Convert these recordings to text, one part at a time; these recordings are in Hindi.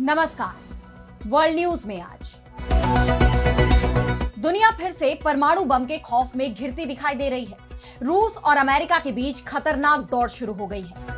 नमस्कार। वर्ल्ड न्यूज में आज दुनिया फिर से परमाणु बम के खौफ में घिरती दिखाई दे रही है। रूस और अमेरिका के बीच खतरनाक दौड़ शुरू हो गई है।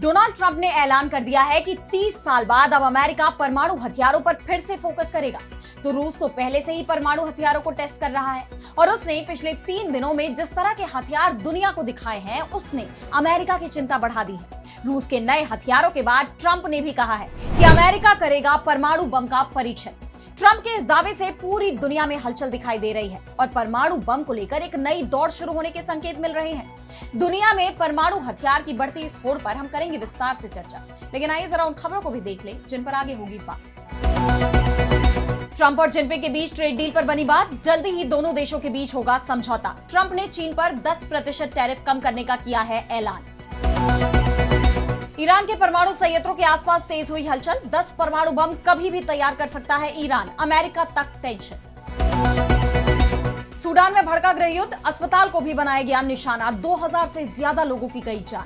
डोनाल्ड ट्रंप ने ऐलान कर दिया है कि 30 साल बाद अब अमेरिका परमाणु हथियारों पर फिर से फोकस करेगा। तो रूस तो पहले से ही परमाणु हथियारों को टेस्ट कर रहा है और उसने पिछले 3 दिनों में जिस तरह के हथियार दुनिया को दिखाए हैं, उसने अमेरिका की चिंता बढ़ा दी है। रूस के नए हथियारों के बाद ट्रंप ने भी कहा है कि अमेरिका करेगा परमाणु बम का परीक्षण। ट्रंप के इस दावे से पूरी दुनिया में हलचल दिखाई दे रही है और परमाणु बम को लेकर एक नई दौड़ शुरू होने के संकेत मिल रहे हैं। दुनिया में परमाणु हथियार की बढ़ती इस होड़ पर हम करेंगे विस्तार से चर्चा, लेकिन आइए जरा उन खबरों को भी देख लें जिन पर आगे होगी बात। ट्रंप और जिनपिंग के बीच ट्रेड डील पर बनी बात। जल्दी ही दोनों देशों के बीच होगा समझौता। ट्रंप ने चीन पर 10% टैरिफ कम करने का किया है ऐलान। ईरान के परमाणु संयंत्रों के आसपास तेज हुई हलचल। 10 परमाणु बम कभी भी तैयार कर सकता है ईरान, अमेरिका तक टेंशन। सूडान में भड़का गृह युद्ध, अस्पताल को भी बनाया गया निशाना। 2000 से ज्यादा लोगों की गई जान।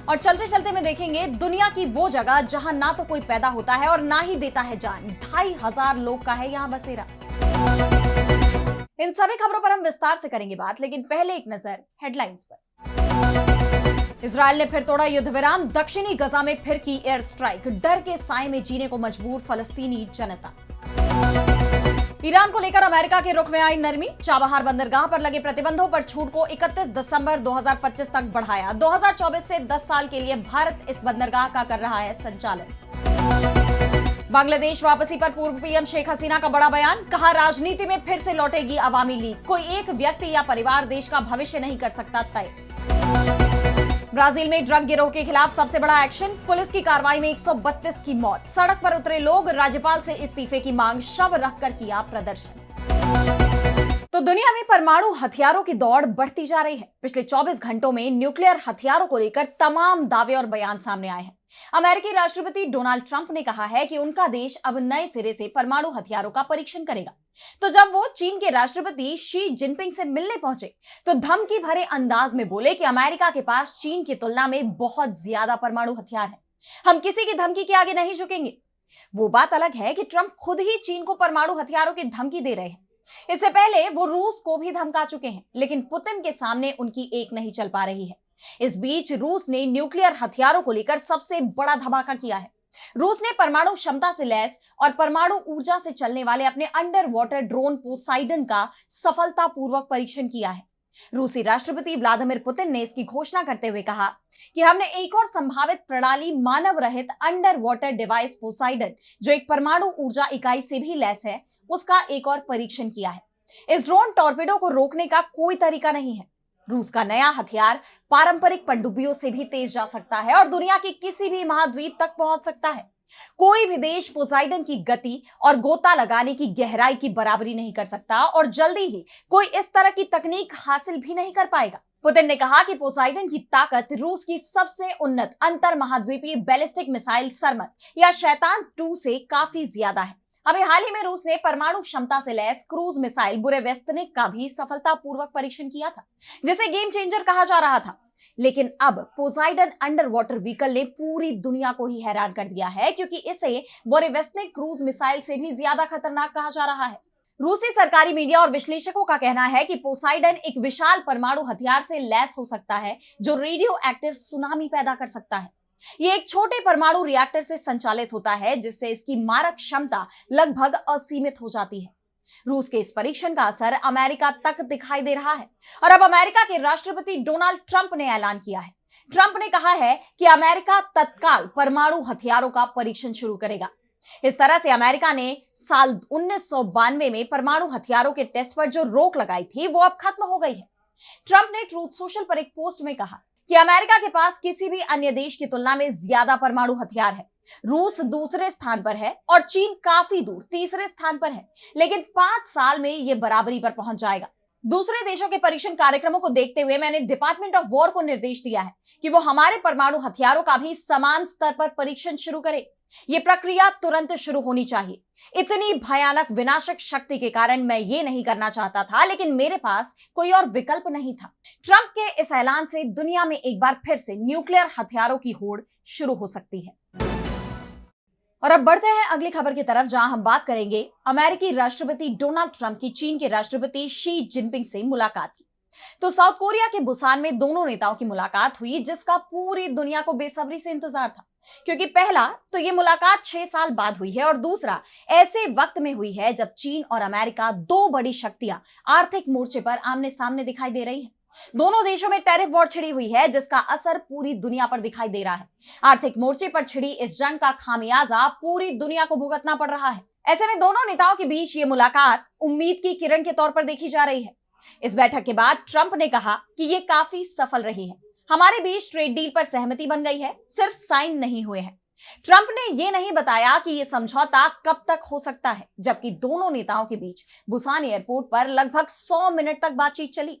और चलते चलते में देखेंगे दुनिया की वो जगह जहां ना तो कोई पैदा होता है और ना ही देता है जान। 2500 लोग का है यहां बसेरा। इन सभी खबरों पर हम विस्तार से करेंगे बात, लेकिन पहले एक नजर हेडलाइंस पर। इजरायल ने फिर तोड़ा युद्ध विराम। दक्षिणी गजा में फिर की एयर स्ट्राइक। डर के साए में जीने को मजबूर फलस्तीनी जनता। ईरान को लेकर अमेरिका के रुख में आई नरमी। चाबहार बंदरगाह पर लगे प्रतिबंधों पर छूट को 31 दिसंबर 2025 तक बढ़ाया। 2024 से 10 साल के लिए भारत इस बंदरगाह का कर रहा है संचालन। बांग्लादेश वापसी पर पूर्व पीएम शेख हसीना का बड़ा बयान। कहा, राजनीति में फिर से लौटेगी अवामी लीग। कोई एक व्यक्ति या परिवार देश का भविष्य नहीं कर सकता तय। ब्राजील में ड्रग गिरोह के खिलाफ सबसे बड़ा एक्शन। पुलिस की कार्रवाई में 132 की मौत। सड़क पर उतरे लोग, राज्यपाल से इस्तीफे की मांग, शव रखकर किया प्रदर्शन। तो दुनिया में परमाणु हथियारों की दौड़ बढ़ती जा रही है। पिछले 24 घंटों में न्यूक्लियर हथियारों को लेकर तमाम दावे और बयान सामने आए हैं। अमेरिकी राष्ट्रपति डोनाल्ड ट्रंप ने कहा है कि उनका देश अब नए सिरे से परमाणु हथियारों का परीक्षण करेगा। तो जब वो चीन के राष्ट्रपति शी जिनपिंग से मिलने पहुंचे तो धमकी भरे अंदाज में बोले कि अमेरिका के पास चीन की तुलना में बहुत ज्यादा परमाणु हथियार है। हम किसी की धमकी के आगे नहीं झुकेंगे। वो बात अलग है कि ट्रंप खुद ही चीन को परमाणु हथियारों की धमकी दे रहे हैं। इससे पहले वो रूस को भी धमका चुके हैं, लेकिन पुतिन के सामने उनकी एक नहीं चल पा रही है। इस बीच रूस ने न्यूक्लियर हथियारों को लेकर सबसे बड़ा धमाका किया है। रूस ने परमाणु क्षमता से लैस और परमाणु ऊर्जा से चलने वाले अपने अंडर वाटर ड्रोन पोसाइडन का सफलतापूर्वक परीक्षण किया है। रूसी राष्ट्रपति व्लादिमीर पुतिन ने इसकी घोषणा करते हुए कहा कि हमने एक और संभावित प्रणाली मानव रहित अंडर वाटर डिवाइस पोसाइडन, जो एक परमाणु ऊर्जा इकाई से भी लैस है, उसका एक और परीक्षण किया है। इस ड्रोन टॉर्पेडो को रोकने का कोई तरीका नहीं है। रूस का नया हथियार पारंपरिक पनडुब्बियों से भी तेज जा सकता है और दुनिया के किसी भी महाद्वीप तक पहुंच सकता है। कोई भी देश पोसाइडन की गति और गोता लगाने की गहराई की बराबरी नहीं कर सकता और जल्दी ही कोई इस तरह की तकनीक हासिल भी नहीं कर पाएगा। पुतिन ने कहा कि पोसाइडन की ताकत रूस की सबसे उन्नत अंतर महाद्वीपीय बैलिस्टिक मिसाइल सरमत या शैतान 2 से काफी ज्यादा है। अभी हाल ही में रूस ने परमाणु क्षमता से लैस क्रूज मिसाइल बुरेवेस्तनिक का भी सफलतापूर्वक परीक्षण किया था, जिसे गेम चेंजर कहा जा रहा था। लेकिन अब पोसाइडन अंडर वाटर व्हीकल ने पूरी दुनिया को ही हैरान कर दिया है, क्योंकि इसे बुरेवेस्तनिक क्रूज मिसाइल से भी ज्यादा खतरनाक कहा जा रहा है। रूसी सरकारी मीडिया और विश्लेषकों का कहना है कि पोसाइडन एक विशाल परमाणु हथियार से लैस हो सकता है, जो रेडियो एक्टिव सुनामी पैदा कर सकता है। ये एक छोटे परमाणु रिएक्टर से संचालित होता है, जिससे इसकी मारक क्षमता लगभग असीमित हो जाती है। रूस के इस परीक्षण का असर अमेरिका तक दिखाई दे रहा है और अब अमेरिका के राष्ट्रपति डोनाल्ड ट्रंप ने ऐलान किया है। ट्रंप ने कहा है कि अमेरिका तत्काल परमाणु हथियारों का परीक्षण शुरू करेगा। इस तरह से अमेरिका ने साल 1992 में परमाणु हथियारों के टेस्ट पर जो रोक लगाई थी, वो अब खत्म हो गई है। ट्रंप ने ट्रूथ सोशल पर एक पोस्ट में कहा कि अमेरिका के पास किसी भी अन्य देश की तुलना में ज्यादा परमाणु हथियार है। रूस दूसरे स्थान पर है और चीन काफी दूर तीसरे स्थान पर है, लेकिन 5 साल में यह बराबरी पर पहुंच जाएगा। दूसरे देशों के परीक्षण कार्यक्रमों को देखते हुए मैंने डिपार्टमेंट ऑफ वॉर को निर्देश दिया है कि वो हमारे परमाणु हथियारों का भी समान स्तर पर परीक्षण शुरू करे। ये प्रक्रिया तुरंत शुरू होनी चाहिए। इतनी भयानक विनाशक शक्ति के कारण मैं ये नहीं करना चाहता था, लेकिन मेरे पास कोई और विकल्प नहीं था। ट्रंप के इस ऐलान से दुनिया में एक बार फिर से न्यूक्लियर हथियारों की होड़ शुरू हो सकती है। और अब बढ़ते हैं अगली खबर की तरफ, जहां हम बात करेंगे अमेरिकी राष्ट्रपति डोनाल्ड ट्रंप की चीन के राष्ट्रपति शी जिनपिंग से मुलाकात की। तो साउथ कोरिया के बुसान में दोनों नेताओं की मुलाकात हुई, जिसका पूरी दुनिया को बेसब्री से इंतजार था, क्योंकि पहला तो ये मुलाकात 6 साल बाद हुई है और दूसरा ऐसे वक्त में हुई है जब चीन और अमेरिका, दो बड़ी शक्तियां आर्थिक मोर्चे पर आमने सामने दिखाई दे रही हैं। दोनों देशों में टैरिफ वॉर छिड़ी हुई है, जिसका असर पूरी दुनिया पर दिखाई दे रहा है। आर्थिक मोर्चे पर छिड़ी इस जंग का खामियाजा पूरी दुनिया को भुगतना पड़ रहा है। ऐसे में दोनों नेताओं के बीच ये मुलाकात उम्मीद की किरण के तौर पर देखी जा रही है। इस बैठक के बाद ट्रंप ने कहा कि ये काफी सफल रही है। हमारे बीच ट्रेड डील पर सहमति बन गई है, सिर्फ साइन नहीं हुए हैं। ट्रंप ने यह नहीं बताया कि यह समझौता कब तक हो सकता है, जबकि दोनों नेताओं के बीच बुसान एयरपोर्ट पर लगभग 100 मिनट तक बातचीत चली।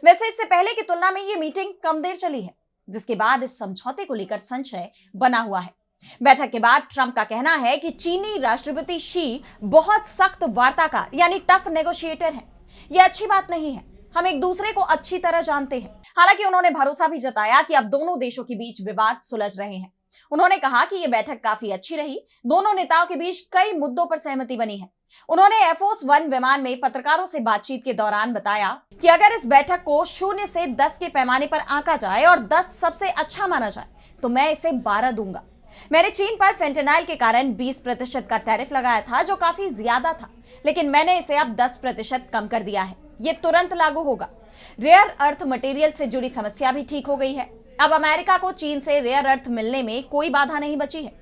वैसे इससे पहले की तुलना में यह मीटिंग कम देर चली है, जिसके बाद इस समझौते को लेकर संशय बना हुआ है। बैठक के बाद ट्रंप का कहना है कि चीनी राष्ट्रपति शी बहुत सख्त वार्ताकार यानी टफ नेगोशिएटर हैं। यह अच्छी बात नहीं है, हम एक दूसरे को अच्छी तरह जानते हैं। हालांकि उन्होंने भरोसा भी जताया कि अब दोनों देशों के बीच विवाद सुलझ रहे हैं। उन्होंने कहा कि यह बैठक काफी अच्छी रही, दोनों नेताओं के बीच कई मुद्दों पर सहमति बनी है। उन्होंने एयरफोर्स 1 विमान में पत्रकारों से बातचीत के दौरान बताया कि अगर इस बैठक को 0 से 10 के पैमाने पर आंका जाए और 10 सबसे अच्छा माना जाए तो मैं इसे 12 दूंगा। मैंने चीन पर फेंटेनाइल के कारण 20% का टैरिफ लगाया था, जो काफी ज्यादा था, लेकिन मैंने इसे अब 10% कम कर दिया है। ये तुरंत लागू होगा। रेयर अर्थ मटेरियल से जुड़ी समस्या भी ठीक हो गई है। अब अमेरिका को चीन से रेयर अर्थ मिलने में कोई बाधा नहीं बची है।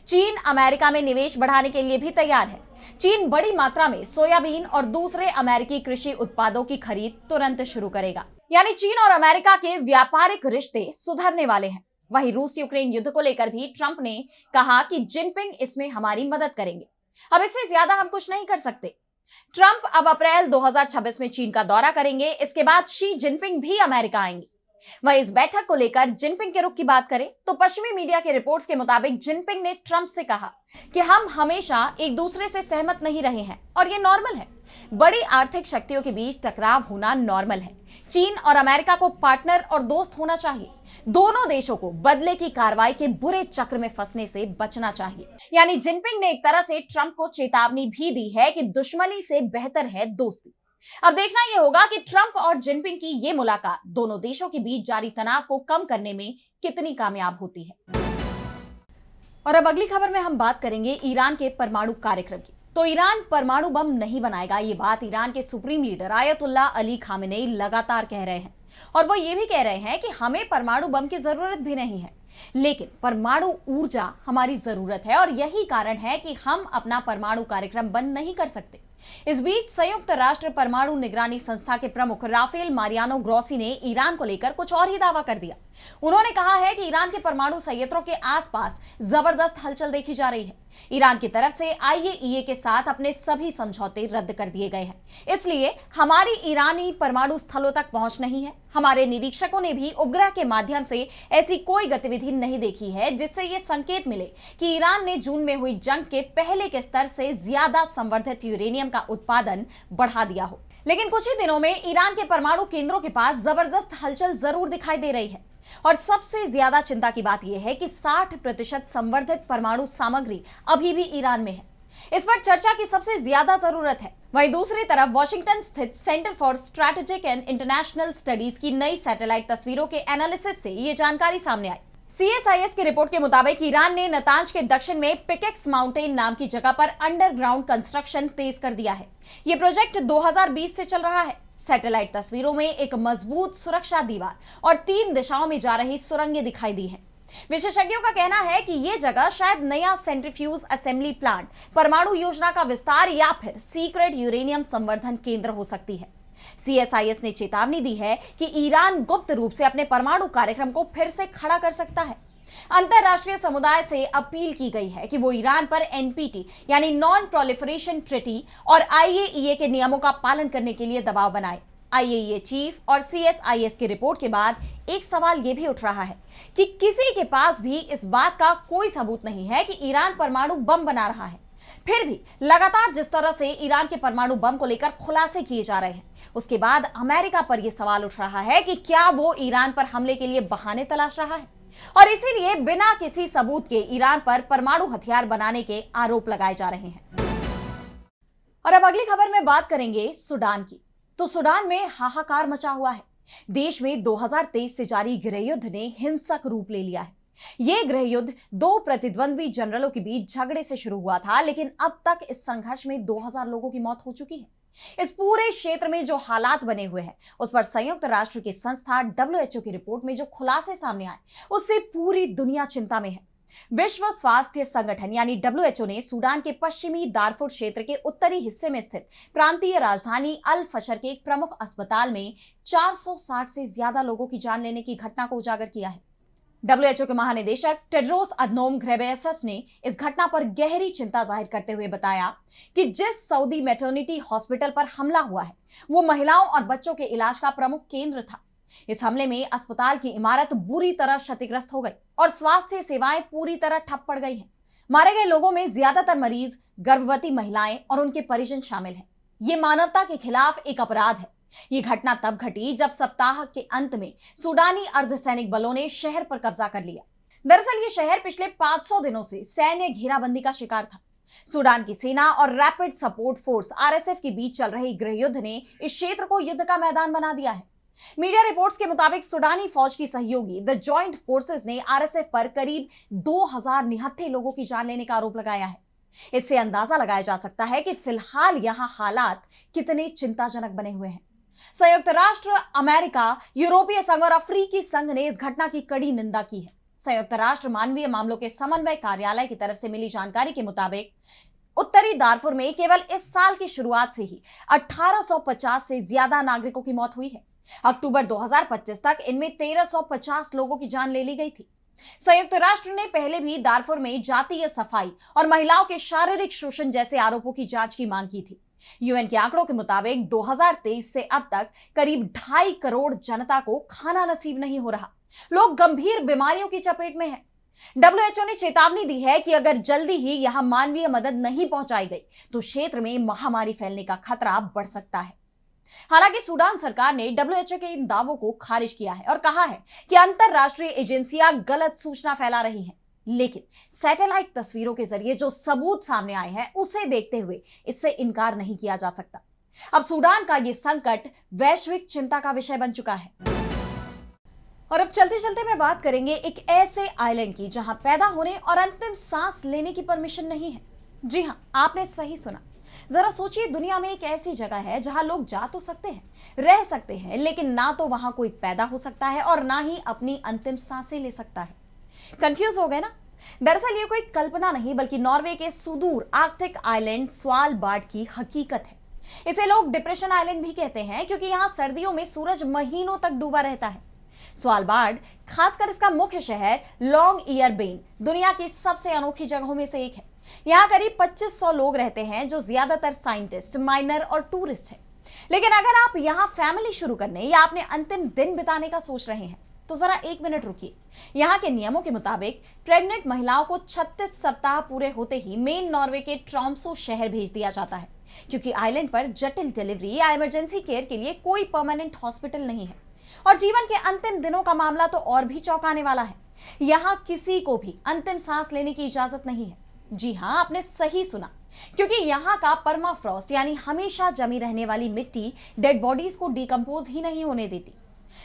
चीन अमेरिका में निवेश बढ़ाने के लिए भी तैयार है। चीन बड़ी मात्रा में सोयाबीन और दूसरे अमेरिकी कृषि उत्पादों की खरीद तुरंत शुरू करेगा। यानी चीन और अमेरिका के व्यापारिक रिश्ते सुधरने वाले हैं। वहीं रूस यूक्रेन युद्ध को लेकर भी ट्रंप ने कहा कि जिनपिंग इसमें हमारी मदद करेंगे। अब इससे ज्यादा हम कुछ नहीं कर सकते। ट्रंप अब अप्रैल 2026 में चीन का दौरा करेंगे। इसके बाद शी जिनपिंग भी अमेरिका आएंगे। वहीं इस बैठक को लेकर जिनपिंग के रुख की बात करें तो पश्चिमी मीडिया के रिपोर्ट्स के मुताबिक जिनपिंग ने ट्रंप से कहा कि हम हमेशा एक दूसरे से सहमत नहीं रहे हैं और ये नॉर्मल है। बड़ी आर्थिक शक्तियों के बीच टकराव होना नॉर्मल है। चीन और अमेरिका को पार्टनर और दोस्त होना चाहिए। दोनों देशों को बदले की कार्रवाई के बुरे चक्र में फंसने से बचना चाहिए। यानी जिनपिंग ने एक तरह से ट्रंप को चेतावनी भी दी है कि दुश्मनी से बेहतर है दोस्ती। अब देखना यह होगा कि ट्रंप और जिनपिंग की ये मुलाकात दोनों देशों के बीच जारी तनाव को कम करने में कितनी कामयाब होती है। और अब अगली खबर में हम बात करेंगे ईरान के परमाणु कार्यक्रम की। तो ईरान परमाणु बम नहीं बनाएगा, ये बात ईरान के supreme leader Ayatollah Ali Khamenei लगातार कह रहे हैं। और वो ये भी कह रहे हैं कि हमें परमाणु बम की जरूरत भी नहीं है, लेकिन परमाणु ऊर्जा हमारी जरूरत है और यही कारण है कि हम अपना परमाणु कार्यक्रम बंद नहीं कर सकते। इस बीच संयुक्त राष्ट्र परमाणु निगरानी संस्था के प्रमुख राफेल मारियानो ग्रोसी ने ईरान को लेकर कुछ और ही दावा कर दिया। उन्होंने कहा है कि ईरान के परमाणु संयंत्रों के आसपास जबरदस्त हलचल देखी जा रही है। ईरान की तरफ से आईएईए के साथ अपने सभी समझौते रद्द कर दिए गए हैं, इसलिए हमारी ईरानी परमाणु स्थलों तक पहुंच नहीं है। हमारे निरीक्षकों ने भी उपग्रह के माध्यम से ऐसी कोई गतिविधि नहीं देखी है जिससे ये संकेत मिले कि ईरान ने जून में हुई जंग के पहले के स्तर से ज्यादा संवर्धित यूरेनियम का उत्पादन बढ़ा दिया हो। लेकिन कुछ ही दिनों में ईरान के परमाणु केंद्रों के पास जबरदस्त हलचल जरूर दिखाई दे रही है। और सबसे ज्यादा चिंता की बात यह है कि 60% संवर्धित परमाणु सामग्री अभी भी ईरान में है। इस पर चर्चा की सबसे ज्यादा जरूरत है। वहीं दूसरी तरफ वॉशिंगटन स्थित centre for strategic and international studies की नई सैटेलाइट तस्वीरों के एनालिसिस से ये जानकारी सामने आई। CSIS की रिपोर्ट के मुताबिक ईरान ने नतांज के दक्षिण में पिकेक्स माउंटेन नाम की जगह पर अंडरग्राउंड कंस्ट्रक्शन तेज कर दिया है। यह प्रोजेक्ट 2020 से चल रहा है। सैटेलाइट तस्वीरों में एक मजबूत सुरक्षा दीवार और 3 दिशाओं में जा रही सुरंगें दिखाई दी हैं। विशेषज्ञों का कहना है कि यह जगह शायद नया सेंट्रीफ्यूज असेंबली प्लांट, परमाणु योजना का विस्तार या फिर सीक्रेट यूरेनियम संवर्धन केंद्र हो सकती है। CSIS ने चेतावनी दी है कि ईरान गुप्त रूप से अपने परमाणु कार्यक्रम को फिर से खड़ा कर सकता है। अंतरराष्ट्रीय समुदाय से अपील की गई है कि वो ईरान पर NPT यानी नॉन प्रोलिफरेशन ट्रीटी और IAEA के नियमों का पालन करने के लिए दबाव बनाए। आईएईए चीफ और सीएसआईएस की रिपोर्ट के बाद एक सवाल यह भी उठ रहा है कि किसी के पास भी इस बात का कोई सबूत नहीं है कि ईरान परमाणु बम बना रहा है। फिर भी लगातार जिस तरह से ईरान के परमाणु बम को लेकर खुलासे किए जा रहे हैं, उसके बाद अमेरिका पर यह सवाल उठ रहा है कि क्या वो ईरान पर हमले के लिए बहाने तलाश रहा है और इसीलिए बिना किसी सबूत के ईरान पर परमाणु हथियार बनाने के आरोप लगाए जा रहे हैं। और अब अगली खबर में बात करेंगे सूडान की। तो सूडान में हाहाकार मचा हुआ है। देश में 2023 से जारी गृहयुद्ध ने हिंसक रूप ले लिया है। यह गृहयुद्ध दो प्रतिद्वंद्वी जनरलों के बीच झगड़े से शुरू हुआ था, लेकिन अब तक इस संघर्ष में 2000 लोगों की मौत हो चुकी है। इस पूरे क्षेत्र में जो हालात बने हुए हैं, उस पर संयुक्त राष्ट्र की संस्था WHO की रिपोर्ट में जो खुलासे सामने आए, उससे पूरी दुनिया चिंता में है। विश्व स्वास्थ्य संगठन यानी WHO ने सूडान के पश्चिमी दारफुर क्षेत्र के उत्तरी हिस्से में स्थित प्रांतीय राजधानी अल फशर के एक प्रमुख अस्पताल में 460 से ज्यादा लोगों की जान लेने की घटना को उजागर किया है। WHO के महानिदेशक टेड्रोस अधनोम घेब्रेयेसस ने इस घटना पर गहरी चिंता जाहिर करते हुए बताया कि जिस सऊदी मैटरनिटी हॉस्पिटल पर हमला हुआ है, वो महिलाओं और बच्चों के इलाज का प्रमुख केंद्र था। इस हमले में अस्पताल की इमारत बुरी तरह क्षतिग्रस्त हो गई और स्वास्थ्य सेवाएं पूरी तरह ठप पड़ गई हैं। मारे गए लोगों में ज्यादातर मरीज, गर्भवती महिलाएं और उनके परिजन शामिल हैं। ये मानवता के खिलाफ एक अपराध है। ये घटना तब घटी जब सप्ताह के अंत में सूडानी अर्धसैनिक बलों ने शहर पर कब्जा कर लिया। दरअसल ये शहर पिछले 500 दिनों से सैन्य घेराबंदी का शिकार था। सूडान की सेना और रैपिड सपोर्ट फोर्स RSF के बीच चल रहे गृहयुद्ध ने इस क्षेत्र को युद्ध का मैदान बना दिया है। मीडिया रिपोर्ट्स के मुताबिक सूडानी फौज की सहयोगी द जॉइंट फोर्सेस ने RSF पर करीब 2000 निहत्थे लोगों की जान लेने का आरोप लगाया है। इससे अंदाजा लगाया जा सकता है कि फिलहाल यहां हालात कितने चिंताजनक बने हुए हैं। संयुक्त राष्ट्र, अमेरिका, यूरोपीय संघ और अफ्रीकी संघ ने इस घटना की कड़ी निंदा की है। संयुक्त राष्ट्र मानवीय मामलों के समन्वय कार्यालय की तरफ से मिली जानकारी के मुताबिक उत्तरी दारफुर में केवल इस साल की शुरुआत से ही 1850 से ज्यादा नागरिकों की मौत हुई है। अक्टूबर 2025 तक इनमें 1350 लोगों की जान ले ली गई थी। संयुक्त राष्ट्र ने पहले भी दारफुर में जातीय सफाई और महिलाओं के शारीरिक शोषण जैसे आरोपों की जांच की मांग की थी। यूएन के आंकड़ों के मुताबिक 2023 से अब तक करीब 2.5 करोड़ जनता को खाना नसीब नहीं हो रहा। लोग गंभीर बीमारियों की चपेट में हैं। WHO ने चेतावनी दी है कि अगर जल्दी ही यहां मानवीय मदद नहीं पहुंचाई गई तो क्षेत्र में महामारी फैलने का खतरा बढ़ सकता है। हालांकि सूडान सरकार ने WHO के इन दावों को खारिज किया है और कहा है कि अंतरराष्ट्रीय एजेंसियां गलत सूचना फैला रही हैं। लेकिन सैटेलाइट तस्वीरों के जरिए जो सबूत सामने आए हैं, उसे देखते हुए इससे इनकार नहीं किया जा सकता। अब सूडान का यह संकट वैश्विक चिंता का विषय बन चुका है। और अब चलते चलते मैं बात करेंगे एक ऐसे आइलैंड की जहां पैदा होने और अंतिम सांस लेने की परमिशन नहीं है। जी हां, आपने सही सुना। जरा सोचिए, दुनिया में एक ऐसी जगह है जहां लोग जा तो सकते हैं, रह सकते हैं, लेकिन ना तो वहां कोई पैदा हो सकता है और ना ही अपनी अंतिम सांसें ले सकता है। कंफ्यूज हो गए ना? दरअसल ये कोई कल्पना नहीं बल्कि नॉर्वे के सुदूर आर्कटिक आइलैंड स्वालबार्ड की हकीकत है। इसे लोग डिप्रेशन आइलैंड भी कहते हैं क्योंकि यहां सर्दियों में सूरज महीनों तक डूबा रहता है। स्वालबार्ड, खासकर इसका मुख्य शहर लॉन्ग ईयर बेन, दुनिया की सबसे अनोखी जगहों में से एक है। यहाँ करीब 2500 लोग रहते हैं जो ज्यादातर साइंटिस्ट, माइनर और टूरिस्ट हैं। लेकिन अगर आप यहाँ फैमिली शुरू करने या अपने अंतिम दिन बिताने का सोच रहे हैं तो जरा 1 मिनट रुकिए। यहाँ के नियमों के मुताबिक प्रेग्नेंट महिलाओं को 36 सप्ताह पूरे होते ही मेन नॉर्वे के ट्रॉम्सो शहर भेज दिया जाता है, क्योंकि आइलैंड पर जटिल डिलीवरी या इमरजेंसी केयर के लिए कोई परमानेंट हॉस्पिटल नहीं है। और जीवन के अंतिम दिनों का मामला तो और भी चौंकाने वाला है। यहाँ किसी को भी अंतिम सांस लेने की इजाजत नहीं है। जी हाँ, आपने सही सुना, क्योंकि यहाँ का परमाफ्रॉस्ट यानी हमेशा जमी रहने वाली मिट्टी डेड बॉडीज को डिकम्पोज ही नहीं होने देती।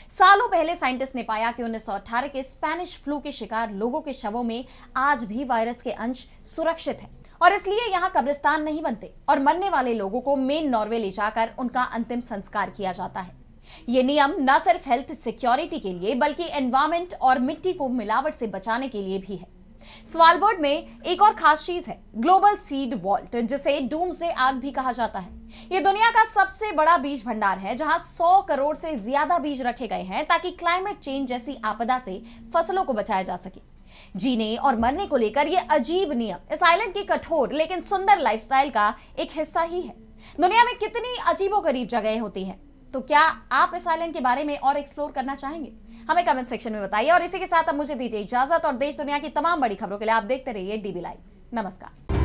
सालों पहले साइंटिस्ट ने पाया कि 1918 के स्पेनिश फ्लू के शिकार लोगों के शवों में आज भी वायरस के अंश सुरक्षित हैं और इसलिए यहाँ कब्रिस्तान नहीं बनते और मरने वाले लोगों को मेन नॉर्वे ले जाकर उनका अंतिम संस्कार किया जाता है। ये नियम न सिर्फ हेल्थ सिक्योरिटी के लिए बल्कि एनवायरमेंट और मिट्टी को मिलावट से बचाने के लिए भी है। स्वालबर्ड में एक और खास चीज है, ग्लोबल सीड वॉल्ट, जिसे डूम्सडे आग भी कहा जाता है। ये दुनिया का सबसे बड़ा बीज भंडार है जहां 100 करोड़ से ज्यादा बीज रखे गए हैं ताकि क्लाइमेट चेंज जैसी आपदा से फसलों को बचाया जा सके। जीने और मरने को लेकर ये अजीब नियम इस आइलैंड की कठोर लेकिन सुंदर लाइफस्टाइल का एक हिस्सा ही है। दुनिया में कितनी अजीबोगरीब जगहें होती हैं, तो क्या आप इस आइलैंड के बारे में और एक्सप्लोर करना चाहेंगे? हमें कमेंट सेक्शन में बताइए। और इसी के साथ अब मुझे दीजिए इजाजत और देश दुनिया की तमाम बड़ी खबरों के लिए आप देखते रहिए डीबी लाइव। नमस्कार।